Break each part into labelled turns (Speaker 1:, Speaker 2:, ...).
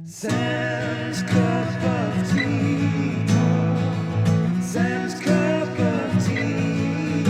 Speaker 1: Sam's cup of tea. Sam's cup of tea.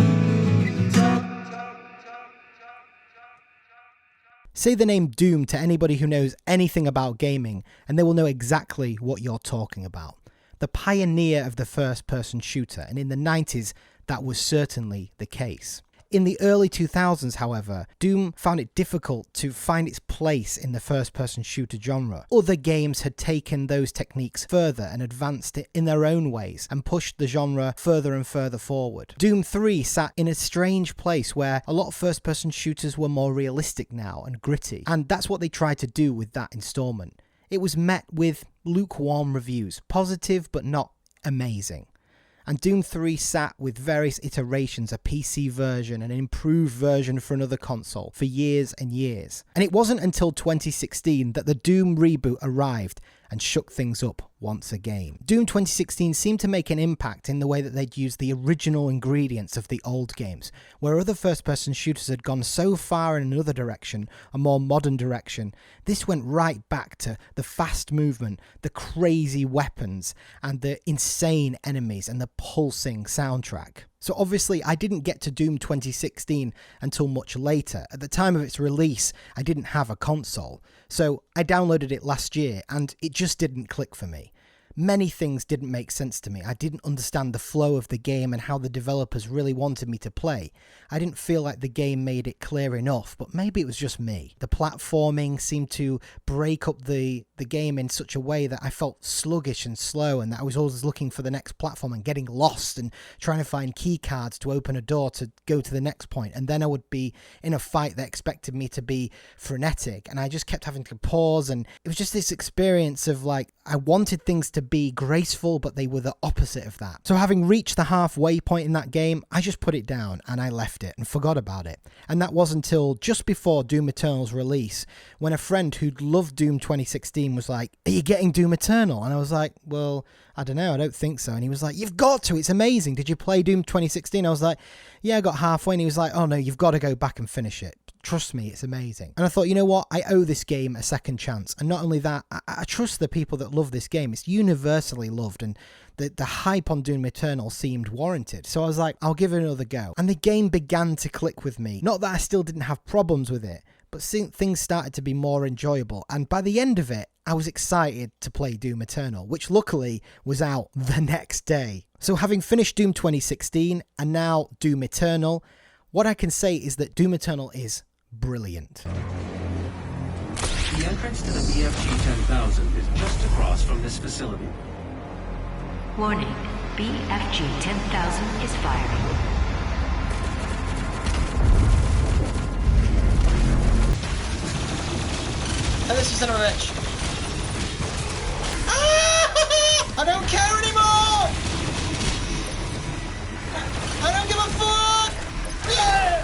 Speaker 2: Say the name Doom to anybody who knows anything about gaming, and they will know exactly what you're talking about. The pioneer of the first-person shooter, and in the 90s, that was certainly the case. In the early 2000s, however, Doom found it difficult to find its place in the first-person shooter genre. Other games had taken those techniques further and advanced it in their own ways and pushed the genre further and further forward. Doom 3 sat in a strange place where a lot of first-person shooters were more realistic now and gritty, and that's what they tried to do with that installment. It was met with lukewarm reviews, positive but not amazing. And Doom 3 sat with various iterations, a PC version, an improved version for another console, for years and years. And it wasn't until 2016 that the Doom reboot arrived and shook things up once again. Doom 2016 seemed to make an impact in the way that they'd used the original ingredients of the old games, where other first-person shooters had gone so far in another direction, a more modern direction. This went right back to the fast movement, the crazy weapons, and the insane enemies, and the pulsing soundtrack. So obviously I didn't get to Doom 2016 until much later. At the time of its release, I didn't have a console. So I downloaded it last year and it just didn't click for me. Many things didn't make sense to me. I didn't understand the flow of the game and how the developers really wanted me to play. I didn't feel like the game made it clear enough, but maybe it was just me. The platforming seemed to break up the game in such a way that I felt sluggish and slow, and that I was always looking for the next platform and getting lost and trying to find key cards to open a door to go to the next point. And then I would be in a fight that expected me to be frenetic, and I just kept having to pause, and it was just this experience of like, I wanted things to be graceful, but they were the opposite of that. So having reached the halfway point in that game, I just put it down and I left it and forgot about it. And that was until just before Doom Eternal's release, when a friend who'd loved Doom 2016 was like, "Are you getting Doom Eternal?" And I was like, "Well, I don't know, I don't think so." And he was like, "You've got to, it's amazing. Did you play Doom 2016? I was like, "Yeah, I got halfway." And he was like, "Oh no, you've got to go back and finish it. Trust me, it's amazing." And I thought, you know what? I owe this game a second chance. And not only that, I trust the people that love this game. It's universally loved, and the hype on Doom Eternal seemed warranted. So I was like, I'll give it another go. And the game began to click with me. Not that I still didn't have problems with it, but things started to be more enjoyable. And by the end of it, I was excited to play Doom Eternal, which luckily was out the next day. So having finished Doom 2016 and now Doom Eternal, what I can say is that Doom Eternal is brilliant.
Speaker 3: The entrance to the BFG 10,000 is just across from this facility.
Speaker 4: Warning, BFG 10,000 is firing.
Speaker 2: And this is another bitch. I don't care anymore! I don't give a fuck! Yeah!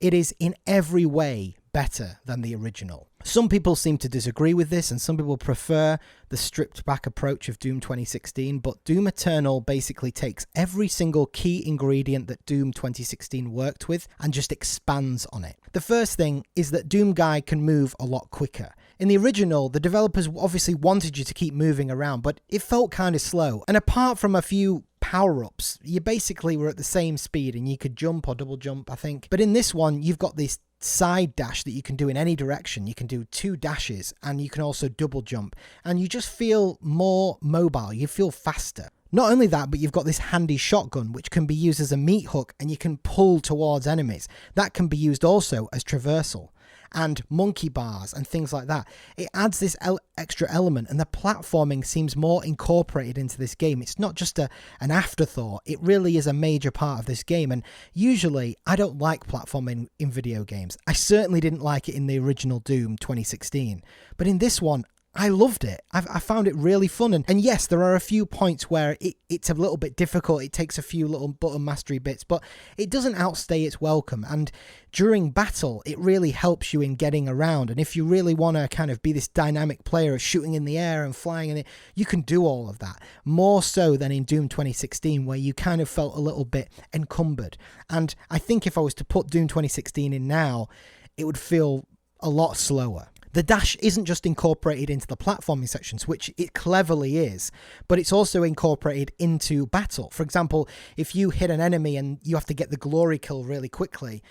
Speaker 2: It is in every way better than the original. Some people seem to disagree with this, and some people prefer the stripped back approach of Doom 2016, but Doom Eternal basically takes every single key ingredient that Doom 2016 worked with and just expands on it. The first thing is that Doom Guy can move a lot quicker. In the original, the developers obviously wanted you to keep moving around, but it felt kind of slow. And apart from a few power-ups, you basically were at the same speed, and you could jump or double jump, I think. But in this one, you've got this side dash that you can do in any direction. You can do 2 dashes, and you can also double jump, and you just feel more mobile. You feel faster. Not only that, but you've got this handy shotgun which can be used as a meat hook, and you can pull towards enemies. That can be used also as traversal, and monkey bars and things like that. It adds this extra element, and the platforming seems more incorporated into this game. It's not just an afterthought. It really is a major part of this game, and usually I don't like platforming in video games. I certainly didn't like it in the original Doom 2016, but in this one, I loved it. I found it really fun. And yes, there are a few points where it's a little bit difficult. It takes a few little button mastery bits, but it doesn't outstay its welcome. And during battle, it really helps you in getting around. And if you really want to kind of be this dynamic player of shooting in the air and flying in it, you can do all of that. More so than in Doom 2016, where you kind of felt a little bit encumbered. And I think if I was to put Doom 2016 in now, it would feel a lot slower. The dash isn't just incorporated into the platforming sections, which it cleverly is, but it's also incorporated into battle. For example, if you hit an enemy and you have to get the glory kill really quickly,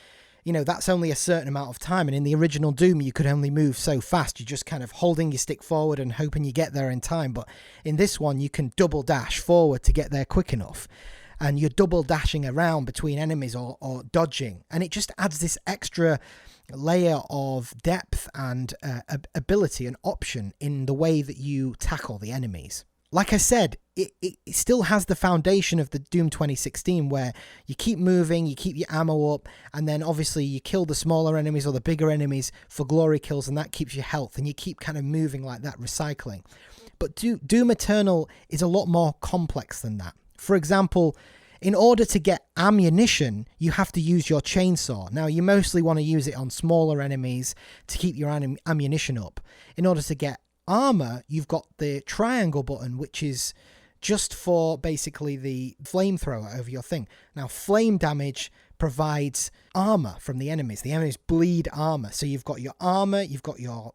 Speaker 2: you know, that's only a certain amount of time. And in the original Doom, you could only move so fast. You're just kind of holding your stick forward and hoping you get there in time. But in this one, you can double dash forward to get there quick enough. And you're double dashing around between enemies or dodging. And it just adds this extra layer of depth and ability and option in the way that you tackle the enemies. Like I said, it still has the foundation of the Doom 2016 where you keep moving, you keep your ammo up, and then obviously you kill the smaller enemies or the bigger enemies for glory kills, and that keeps your health, and you keep kind of moving like that, recycling. But Doom Eternal is a lot more complex than that. For example, in order to get ammunition, you have to use your chainsaw. Now, you mostly want to use it on smaller enemies to keep your ammunition up. In order to get armor, you've got the triangle button, which is just for basically the flamethrower over your thing. Now, flame damage provides armor from the enemies. The enemies bleed armor. So you've got your armor, you've got your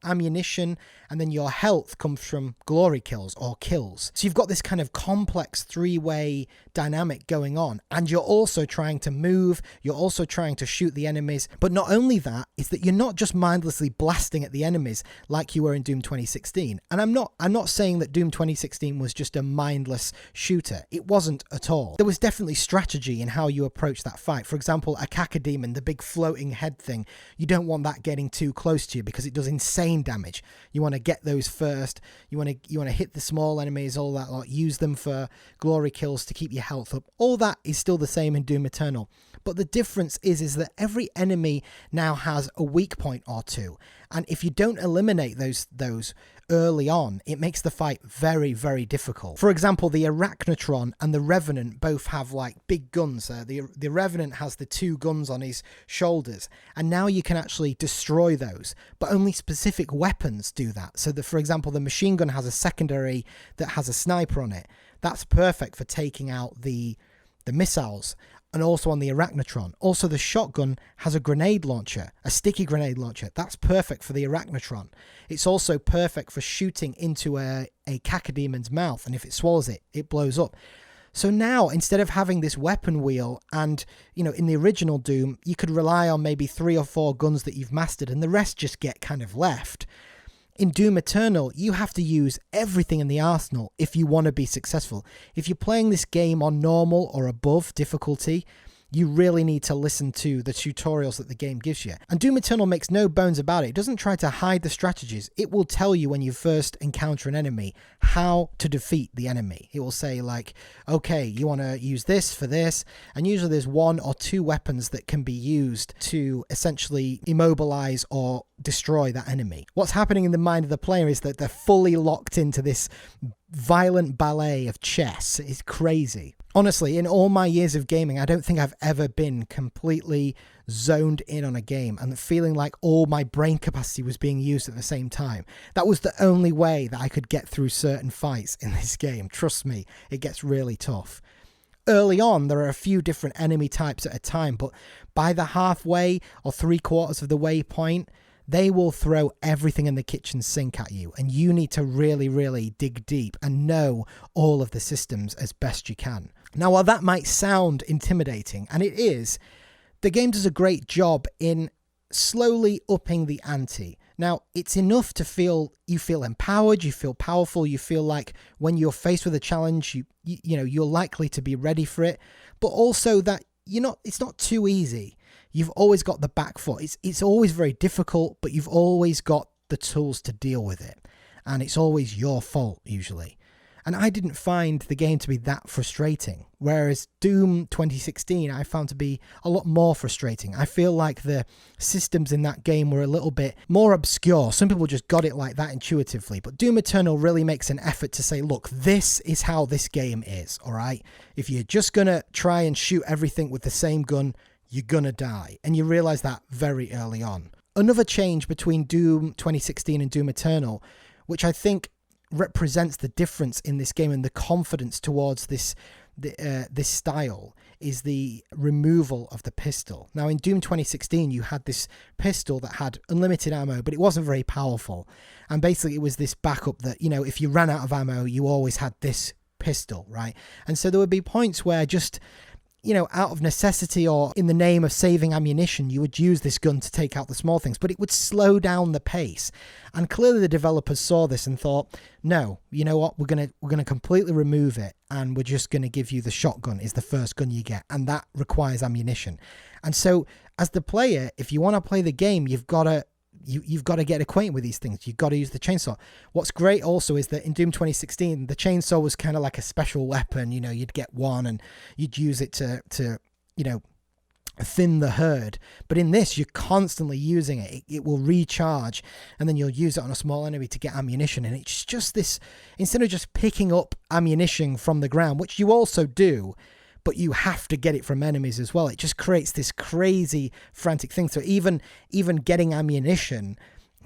Speaker 2: ammunition, and then your health comes from glory kills or kills. So you've got this kind of complex three-way dynamic going on, and you're also trying to move, you're also trying to shoot the enemies. But not only that, is that you're not just mindlessly blasting at the enemies like you were in Doom 2016. And I'm not saying that Doom 2016 was just a mindless shooter. It wasn't at all. There was definitely strategy in how you approach that fight. For example, a Cacodemon, the big floating head thing, you don't want that getting too close to you because it does insane damage. You want to get those first. You want to hit the small enemies, all that lot. Use them for glory kills to keep your health up. All that is still the same in Doom Eternal. But the difference is that every enemy now has a weak point or two. And if you don't eliminate those early on, it makes the fight very, very difficult. For example, the Arachnotron and the Revenant both have like big guns. The Revenant has the two guns on his shoulders, and now you can actually destroy those, but only specific weapons do that. So for example, the machine gun has a secondary that has a sniper on it. That's perfect for taking out the missiles. And also on the Arachnotron. Also, the shotgun has a grenade launcher, a sticky grenade launcher. That's perfect for the Arachnotron. It's also perfect for shooting into a Cacodemon's mouth, and if it swallows it, it blows up. So now, instead of having this weapon wheel, and, you know, in the original Doom, you could rely on maybe 3 or 4 guns that you've mastered, and the rest just get kind of left. In Doom Eternal, you have to use everything in the arsenal if you want to be successful. If you're playing this game on normal or above difficulty, you really need to listen to the tutorials that the game gives you. And Doom Eternal makes no bones about it. It doesn't try to hide the strategies. It will tell you when you first encounter an enemy how to defeat the enemy. It will say like, okay, you want to use this for this, and usually there's 1 or 2 weapons that can be used to essentially immobilize or destroy that enemy. What's happening in the mind of the player is that they're fully locked into this violent ballet of chess. It's crazy. Honestly, in all my years of gaming, I don't think I've ever been completely zoned in on a game and feeling like all my brain capacity was being used at the same time. That was the only way that I could get through certain fights in this game. Trust me, it gets really tough. Early on, there are a few different enemy types at a time, but by the halfway or 3/4 of the way point, they will throw everything in the kitchen sink at you, and you need to really, really dig deep and know all of the systems as best you can. Now, while that might sound intimidating, and it is, the game does a great job in slowly upping the ante. Now, it's enough to feel empowered, you feel powerful, you feel like when you're faced with a challenge, you're likely to be ready for it, but also that it's not too easy. You've always got the back foot. It's always very difficult, but you've always got the tools to deal with it. And it's always your fault, usually. And I didn't find the game to be that frustrating. Whereas Doom 2016, I found to be a lot more frustrating. I feel like the systems in that game were a little bit more obscure. Some people just got it like that intuitively. But Doom Eternal really makes an effort to say, look, this is how this game is, all right? If you're just going to try and shoot everything with the same gun, you're gonna die. And you realize that very early on. Another change between Doom 2016 and Doom Eternal, which I think represents the difference in this game and the confidence towards this this style is the removal of the pistol. Now in Doom 2016 you had this pistol that had unlimited ammo, but it wasn't very powerful, and basically it was this backup that, you know, if you ran out of ammo you always had this pistol, right? And so there would be points where just, you know, out of necessity or in the name of saving ammunition, you would use this gun to take out the small things, but it would slow down the pace. And clearly the developers saw this and thought, no, you know what, we're gonna completely remove it, and we're just gonna give you the shotgun is the first gun you get, and that requires ammunition. And so as the player, if you want to play the game, you've got to get acquainted with these things. You've got to use the chainsaw. What's great also is that in Doom 2016, the chainsaw was kind of like a special weapon. You know, you'd get one and you'd use it to you know, thin the herd. But in this, you're constantly using it. It will recharge, and then you'll use it on a small enemy to get ammunition. And it's just this, instead of just picking up ammunition from the ground, which you also do, but you have to get it from enemies as well. It just creates this crazy, frantic thing. So even getting ammunition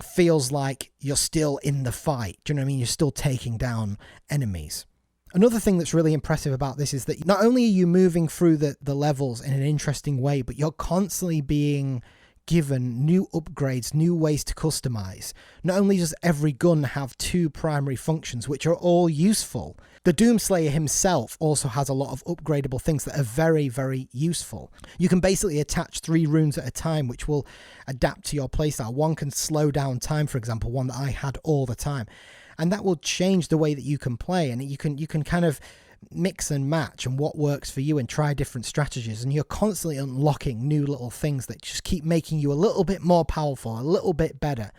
Speaker 2: feels like you're still in the fight. Do you know what I mean? You're still taking down enemies. Another thing that's really impressive about this is that not only are you moving through the levels in an interesting way, but you're constantly being given new upgrades, new ways to customize. Not only does every gun have two primary functions, which are all useful, the Doomslayer himself also has a lot of upgradable things that are very, very useful. You can basically attach 3 runes at a time, which will adapt to your playstyle. One can slow down time, for example, one that I had all the time. And that will change the way that you can play, and you can kind of mix and match and what works for you and try different strategies, and you're constantly unlocking new little things that just keep making you a little bit more powerful, a little bit better.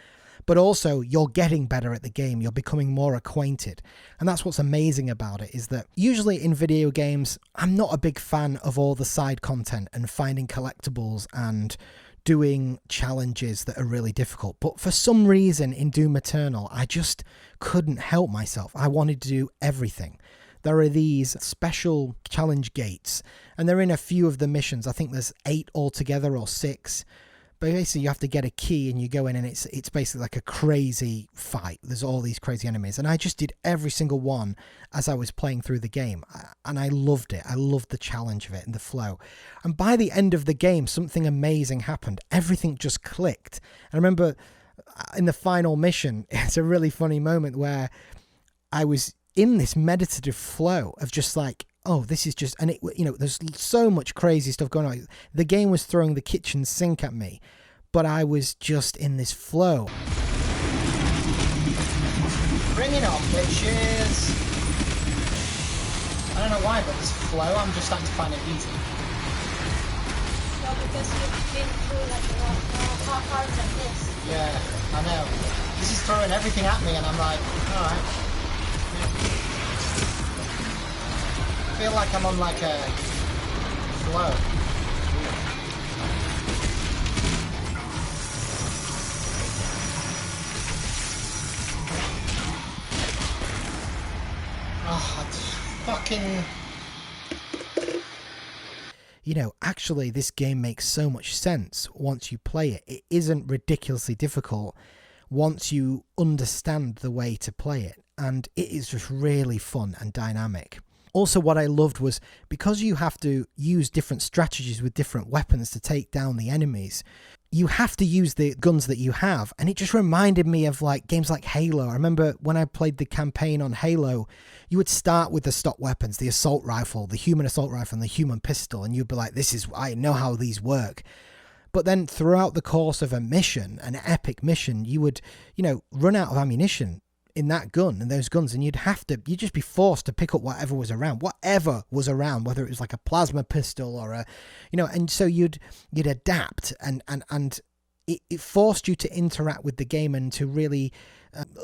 Speaker 2: But also you're getting better at the game, you're becoming more acquainted. And that's what's amazing about it, is that usually in video games I'm not a big fan of all the side content and finding collectibles and doing challenges that are really difficult. But for some reason in Doom Eternal I just couldn't help myself. I wanted to do everything. There are these special challenge gates, and they're in a few of the missions. I think there's 8 altogether or 6. But basically you have to get a key and you go in, and it's basically like a crazy fight. There's all these crazy enemies, and I just did every single one as I was playing through the game, and I loved it. I loved the challenge of it and the flow. And by the end of the game, something amazing happened. Everything just clicked. And I remember in the final mission, it's a really funny moment where I was in this meditative flow of just like, oh, this is just, and it, you know, there's so much crazy stuff going on. The game was throwing the kitchen sink at me, but I was just in this flow. Bring it on, bitches. I don't know why, but this flow, I'm just starting to find it easy.
Speaker 5: No, because you've been through like a lot of hard like this.
Speaker 2: Yeah, I know. This is throwing everything at me, and I'm like, alright. I feel like I'm on like a flow. Oh, it's fucking... You know, actually this game makes so much sense once you play it. It isn't ridiculously difficult once you understand the way to play it, and it is just really fun and dynamic. Also, what I loved was, because you have to use different strategies with different weapons to take down the enemies, you have to use the guns that you have. And it just reminded me of like games like Halo. I remember when I played the campaign on Halo, you would start with the stock weapons, the assault rifle, the human assault rifle, and the human pistol. And you'd be like, I know how these work. But then throughout the course of a mission, an epic mission, you would, you know, run out of ammunition in that gun and those guns, and you'd just be forced to pick up whatever was around, whether it was like a plasma pistol or a, you know, and so you'd adapt, and it forced you to interact with the game and to really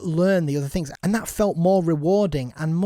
Speaker 2: learn the other things, and that felt more rewarding and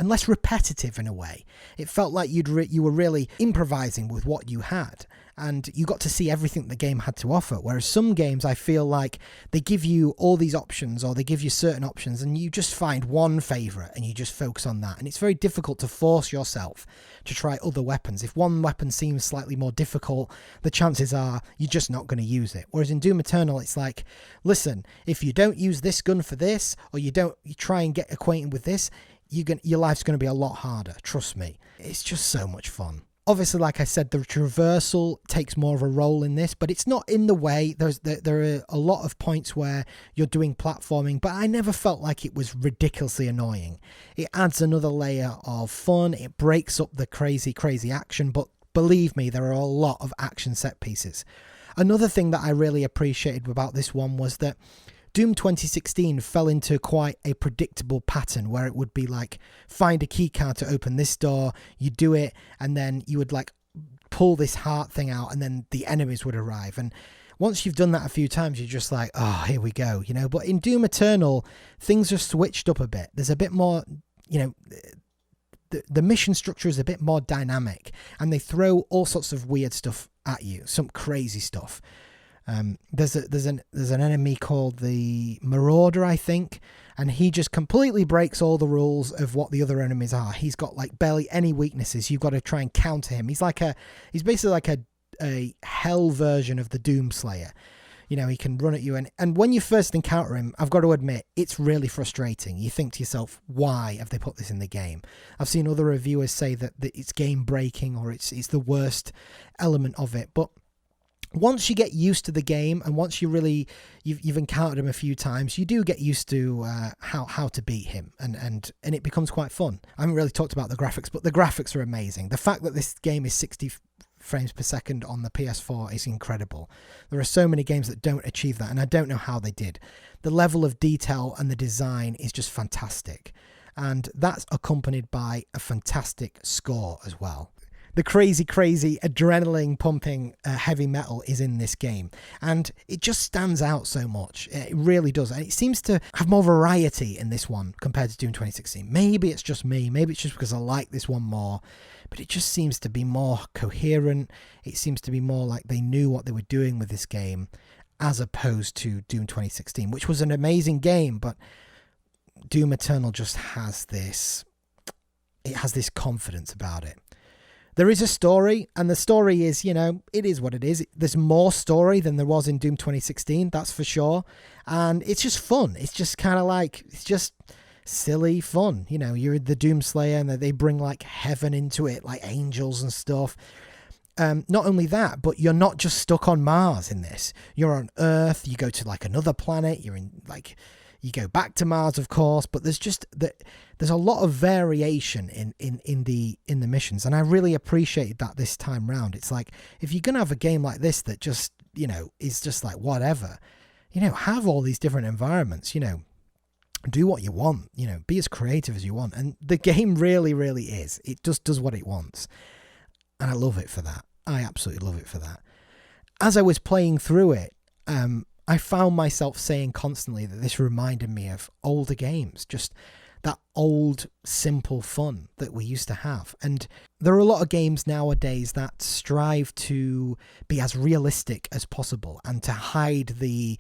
Speaker 2: less repetitive in a way. It felt like you were really improvising with what you had, and you got to see everything the game had to offer. Whereas some games, I feel like they give you all these options, or they give you certain options, and you just find one favorite and you just focus on that. And it's very difficult to force yourself to try other weapons. If one weapon seems slightly more difficult, the chances are you're just not going to use it. Whereas in Doom Eternal, it's like, listen, if you don't use this gun for this, or you try and get acquainted with this, your life's going to be a lot harder. Trust me. It's just so much fun. Obviously, like I said, the traversal takes more of a role in this, but it's not in the way. There are a lot of points where you're doing platforming, but I never felt like it was ridiculously annoying. It adds another layer of fun. It breaks up the crazy action, but believe me, there are a lot of action set pieces. Another thing that I really appreciated about this one was that Doom 2016 fell into quite a predictable pattern where it would be like, find a keycard to open this door, you do it, and then you would like pull this heart thing out, and then the enemies would arrive. And once you've done that a few times, you're just like, oh, here we go, you know. But in Doom Eternal, things are switched up a bit. There's a bit more, you know, the mission structure is a bit more dynamic, and they throw all sorts of weird stuff at you, some crazy stuff. There's an enemy called the Marauder, I think, and he just completely breaks all the rules of what the other enemies are. He's got like barely any weaknesses. You've got to try and counter him. He's basically like a hell version of the Doom Slayer. You know, he can run at you, and when you first encounter him, I've got to admit, it's really frustrating. You think to yourself, why have they put this in the game? I've seen other reviewers say that it's game breaking, or it's the worst element of it, but once you get used to the game, and once you've encountered him a few times, you do get used to how to beat him, and it becomes quite fun. I haven't really talked about the graphics, but the graphics are amazing. The fact that this game is 60 frames per second on the PS4 is incredible. There are so many games that don't achieve that, and I don't know how they did. The level of detail and the design is just fantastic, and that's accompanied by a fantastic score as well. The crazy adrenaline pumping heavy metal is in this game, and it just stands out so much. It really does, and it seems to have more variety in this one compared to Doom 2016. Maybe it's just me, maybe it's just because I like this one more, but it just seems to be more coherent. It seems to be more like they knew what they were doing with this game, as opposed to Doom 2016, which was an amazing game, but Doom Eternal just has this confidence about it. There is a story, and the story is, you know, it is what it is. There's more story than there was in Doom 2016, that's for sure. And it's just fun. It's just kind of like, it's just silly fun. You know, you're the Doom Slayer, and they bring like heaven into it, like angels and stuff. Not only that, but you're not just stuck on Mars in this. You're on Earth, you go to like another planet, you go back to Mars, of course, but there's a lot of variation in the missions, and I really appreciated that this time round. It's like, if you're gonna have a game like this that just, you know, is just like whatever, you know, have all these different environments, you know, do what you want, you know, be as creative as you want, and the game really is. It just does what it wants, and I love it for that. I absolutely love it for that. As I was playing through it, I found myself saying constantly that this reminded me of older games, just that old, simple fun that we used to have. And there are a lot of games nowadays that strive to be as realistic as possible and to hide the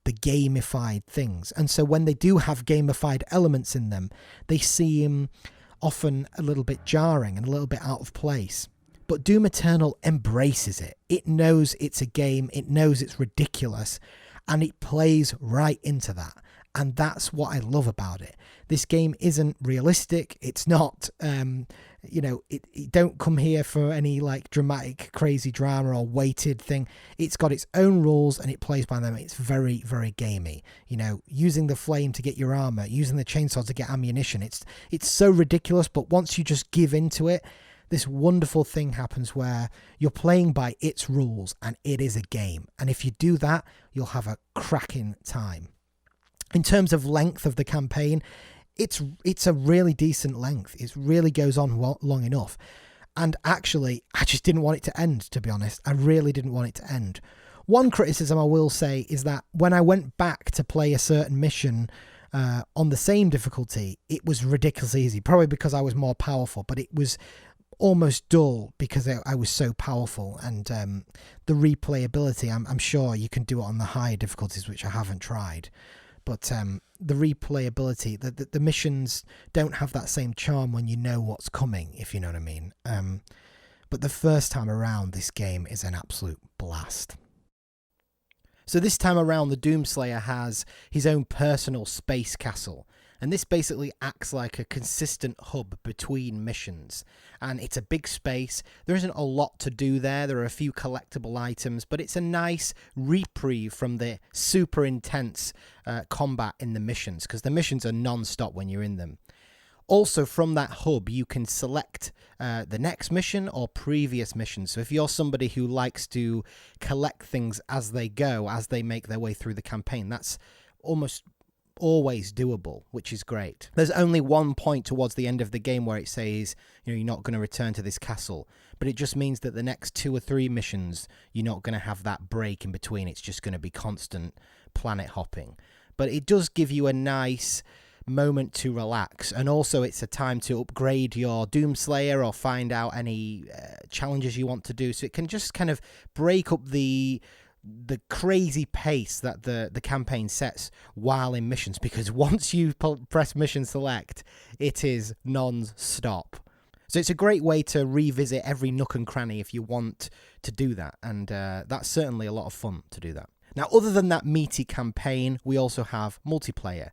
Speaker 2: gamified things. And so when they do have gamified elements in them, they seem often a little bit jarring and a little bit out of place. But Doom Eternal embraces it. It knows it's a game. It knows it's ridiculous. And it plays right into that. And that's what I love about it. This game isn't realistic. It's not, you know, it don't come here for any like dramatic, crazy drama or weighted thing. It's got its own rules and it plays by them. It's very gamey. You know, using the flame to get your armor, using the chainsaw to get ammunition. It's so ridiculous, but once you just give into it, this wonderful thing happens where you're playing by its rules and it is a game. And if you do that, you'll have a cracking time. In terms of length of the campaign, it's a really decent length. It really goes on long enough. And actually, I just didn't want it to end, to be honest. I really didn't want it to end. One criticism I will say is that when I went back to play a certain mission on the same difficulty, it was ridiculously easy. Probably because I was more powerful, but it was almost dull because I was so powerful. And the replayability, I'm sure you can do it on the higher difficulties, which I haven't tried. But the replayability, the missions don't have that same charm when you know what's coming, if you know what I mean. But the first time around, this game is an absolute blast. So this time around, the Doomslayer has his own personal space castle. And this basically acts like a consistent hub between missions. And it's a big space. There isn't a lot to do there. There are a few collectible items, but it's a nice reprieve from the super intense combat in the missions, because the missions are non-stop when you're in them. Also, from that hub, you can select the next mission or previous missions. So if you're somebody who likes to collect things as they go, as they make their way through the campaign, that's almost always doable, which is great. There's only one point towards the end of the game where it says, you know, you're not going to return to this castle, but it just means that the next 2 or 3 missions, you're not going to have that break in between. It's just going to be constant planet hopping. But it does give you a nice moment to relax, and also it's a time to upgrade your Doomslayer or find out any challenges you want to do, so it can just kind of break up the crazy pace that the campaign sets while in missions, because once you press mission select, it is non-stop. So it's a great way to revisit every nook and cranny if you want to do that, and that's certainly a lot of fun to do that. Now, other than that meaty campaign, we also have multiplayer.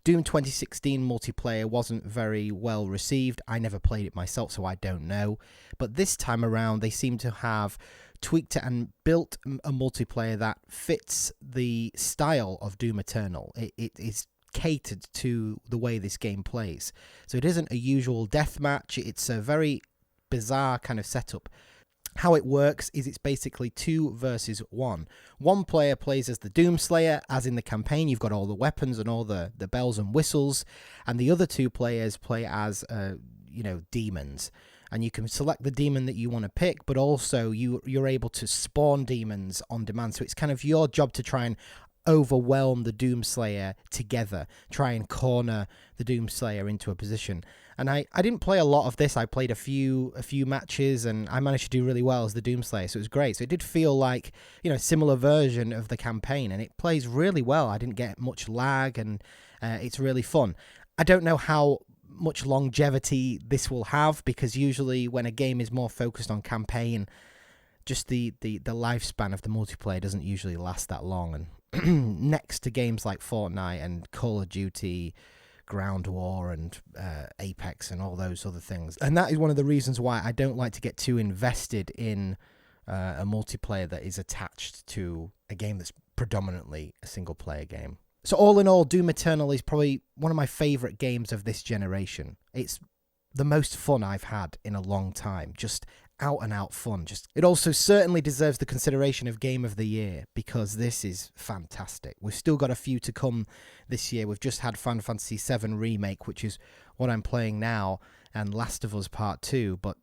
Speaker 2: Doom 2016 multiplayer wasn't very well received. I never played it myself, so I don't know. But this time around, they seem to have tweaked it and built a multiplayer that fits the style of Doom Eternal. It is catered to the way this game plays. So it isn't a usual deathmatch. It's a very bizarre kind of setup. How it works is it's basically 2 versus 1. One player plays as the Doomslayer, as in the campaign. You've got all the weapons and all the bells and whistles, and the other 2 players play as demons. And you can select the demon that you want to pick, but also you're able to spawn demons on demand. So it's kind of your job to try and overwhelm the Doomslayer together, try and corner the Doomslayer into a position. And I didn't play a lot of this. I played a few matches, and I managed to do really well as the Doomslayer, so it was great. So it did feel like, a similar version of the campaign, and it plays really well. I didn't get much lag, and it's really fun. I don't know how much longevity this will have, because usually when a game is more focused on campaign, just the lifespan of the multiplayer doesn't usually last that long. And next to games like Fortnite and Call of Duty, Ground War and Apex and all those other things. And that is one of the reasons why I don't like to get too invested in a multiplayer that is attached to a game that's predominantly a single player game. So all in all, Doom Eternal is probably one of my favourite games of this generation. It's the most fun I've had in a long time. Just out and out fun. It also certainly deserves the consideration of Game of the Year, because this is fantastic. We've still got a few to come this year. We've just had Final Fantasy VII Remake, which is what I'm playing now, and Last of Us Part 2, but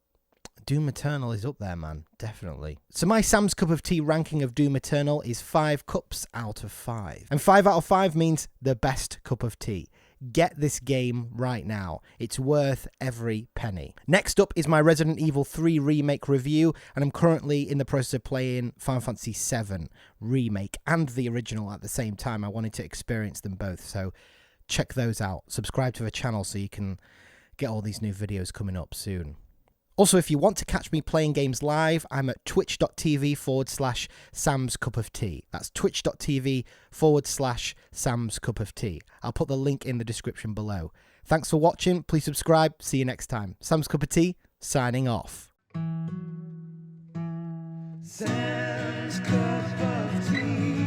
Speaker 2: Doom Eternal is up there, man. Definitely. So my Sam's Cup of Tea ranking of Doom Eternal is 5 cups out of 5. And 5 out of 5 means the best cup of tea. Get this game right now. It's worth every penny. Next up is my Resident Evil 3 Remake review, and I'm currently in the process of playing Final Fantasy VII Remake and the original at the same time. I wanted to experience them both, so check those out. Subscribe to the channel so you can get all these new videos coming up soon. Also, if you want to catch me playing games live, I'm at twitch.tv/Sam's Cup of Tea. That's twitch.tv/Sam's Cup of Tea. I'll put the link in the description below. Thanks for watching. Please subscribe. See you next time. Sam's Cup of Tea, signing off.
Speaker 1: Sam's Cup of Tea.